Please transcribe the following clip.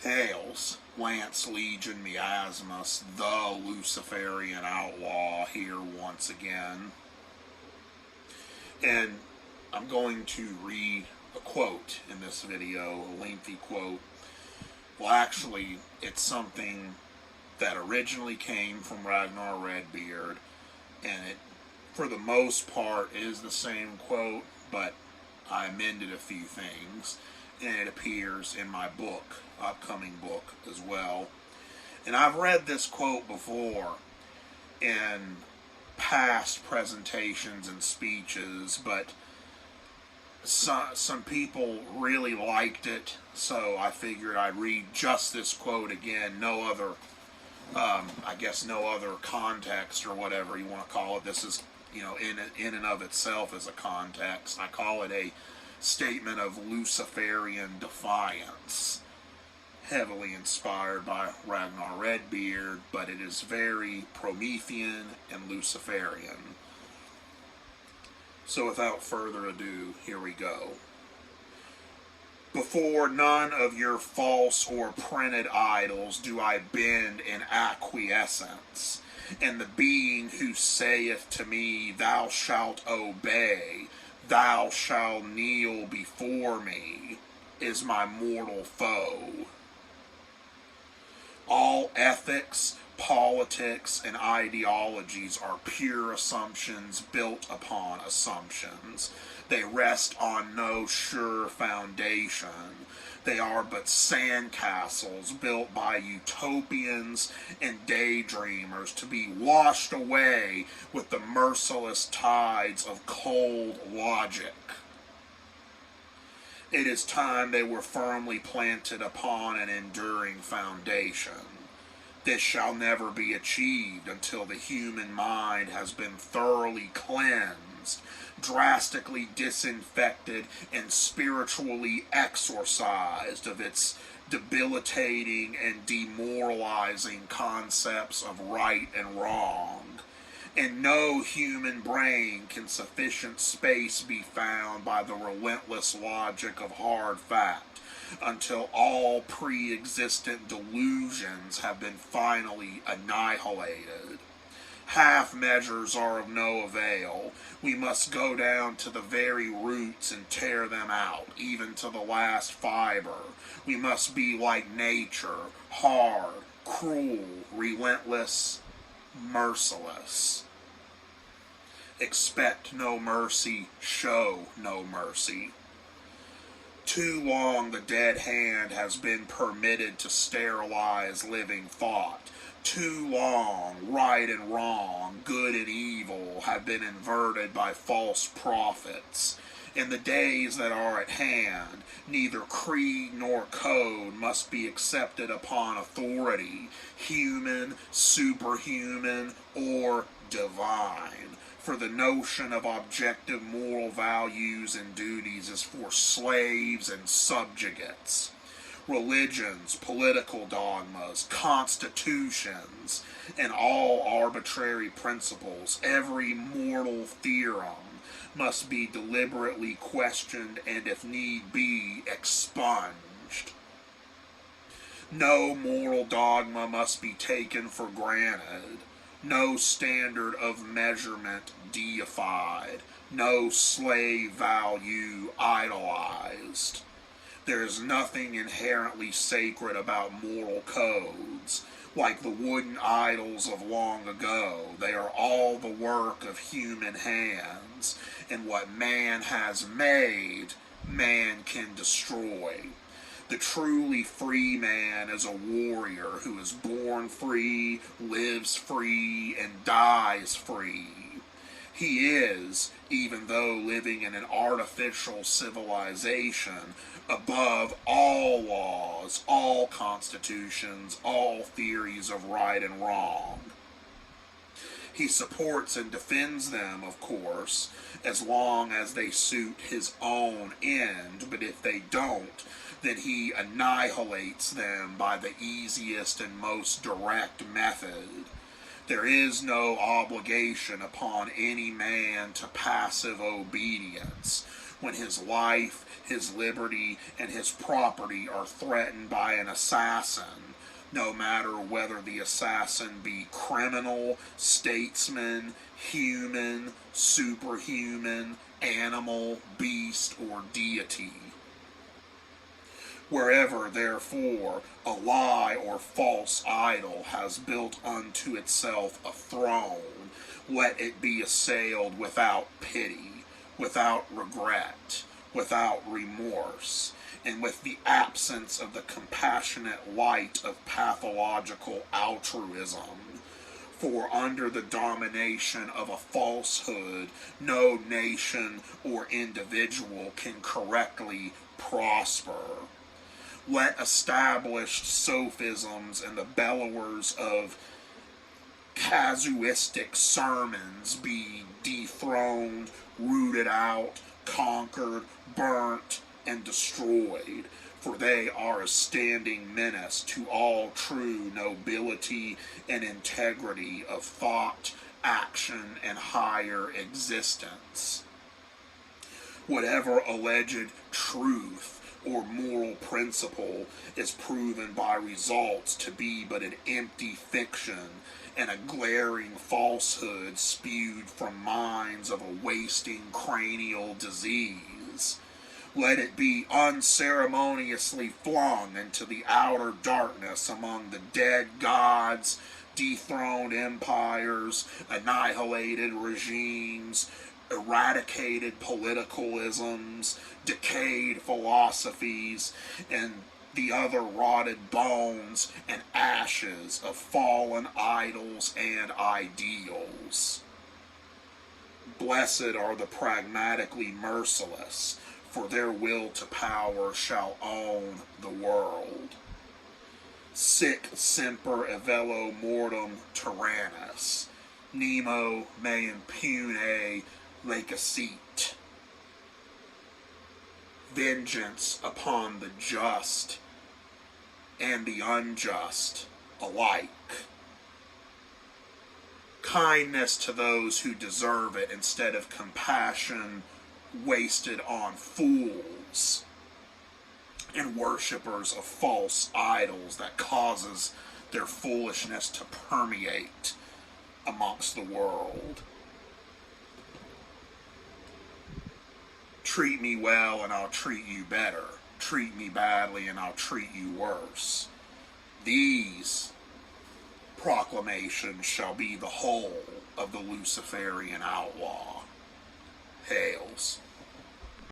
Hails, Lance Legion Miasmus, the Luciferian outlaw, here once again. And I'm going to read a quote in this video, a lengthy quote. Well, actually, it's something that originally came from Ragnar Redbeard, and it, for the most part, is the same quote, but I amended a few things, and it appears in my book, upcoming book as well. And I've read this quote before in past presentations and speeches, but some people really liked it, so I figured I'd read just this quote again, no other, I guess no other context or whatever you want to call it. This is, in and of itself as a context. I call it a statement of Luciferian defiance, heavily inspired by Ragnar Redbeard, but it is very Promethean and Luciferian. So without further ado, here we go. Before none of your false or printed idols do I bend in acquiescence, and the being who saith to me, thou shalt obey, thou shalt kneel before me, is my mortal foe. All ethics, politics, and ideologies are pure assumptions built upon assumptions. They rest on no sure foundation. They are but sandcastles built by utopians and daydreamers to be washed away with the merciless tides of cold logic. It is time they were firmly planted upon an enduring foundation. This shall never be achieved until the human mind has been thoroughly cleansed, drastically disinfected, and spiritually exorcised of its debilitating and demoralizing concepts of right and wrong. In no human brain can sufficient space be found by the relentless logic of hard fact until all pre-existent delusions have been finally annihilated. Half measures are of no avail. We must go down to the very roots and tear them out, even to the last fiber. We must be like nature, hard, cruel, relentless, merciless. Expect no mercy, show no mercy. Too long the dead hand has been permitted to sterilize living thought. Too long right and wrong, good and evil have been inverted by false prophets. In the days that are at hand, neither creed nor code must be accepted upon authority, human, superhuman, or divine. For the notion of objective moral values and duties is for slaves and subjugates. Religions, political dogmas, constitutions, and all arbitrary principles, every mortal theorem, must be deliberately questioned and, if need be, expunged. No moral dogma must be taken for granted. No standard of measurement deified. No slave value idolized. There is nothing inherently sacred about moral codes. Like the wooden idols of long ago, they are all the work of human hands, and what man has made, man can destroy. The truly free man is a warrior who is born free, lives free, and dies free. He is, even though living in an artificial civilization, above all laws, all constitutions, all theories of right and wrong. He supports and defends them, of course, as long as they suit his own end, but if they don't, then he annihilates them by the easiest and most direct method. There is no obligation upon any man to passive obedience. when his life, his liberty, and his property are threatened by an assassin, no matter whether the assassin be criminal, statesman, human, superhuman, animal, beast, or deity. Wherever, therefore, a lie or false idol has built unto itself a throne, let it be assailed without pity, without regret, without remorse, and with the absence of the compassionate light of pathological altruism. For under the domination of a falsehood, no nation or individual can correctly prosper. Let established sophisms and the bellowers of casuistic sermons be dethroned, rooted out, conquered, burnt, and destroyed, for they are a standing menace to all true nobility and integrity of thought, action, and higher existence. Whatever alleged truth or moral principle is proven by results to be but an empty fiction and a glaring falsehood spewed from minds of a wasting cranial disease. Let it be unceremoniously flung into the outer darkness among the dead gods, dethroned empires, annihilated regimes, eradicated politicalisms, decayed philosophies, and the other rotted bones and ashes of fallen idols and ideals. Blessed are the pragmatically merciless, for their will to power shall own the world. Sic semper evello mortem tyrannus, nemo me impune lacessit. Vengeance upon the just and the unjust alike. Kindness to those who deserve it instead of compassion wasted on fools and worshippers of false idols that causes their foolishness to permeate amongst the world. Treat me well and I'll treat you better. Treat me badly and I'll treat you worse. These proclamations shall be the whole of the Luciferian outlaw. Hails.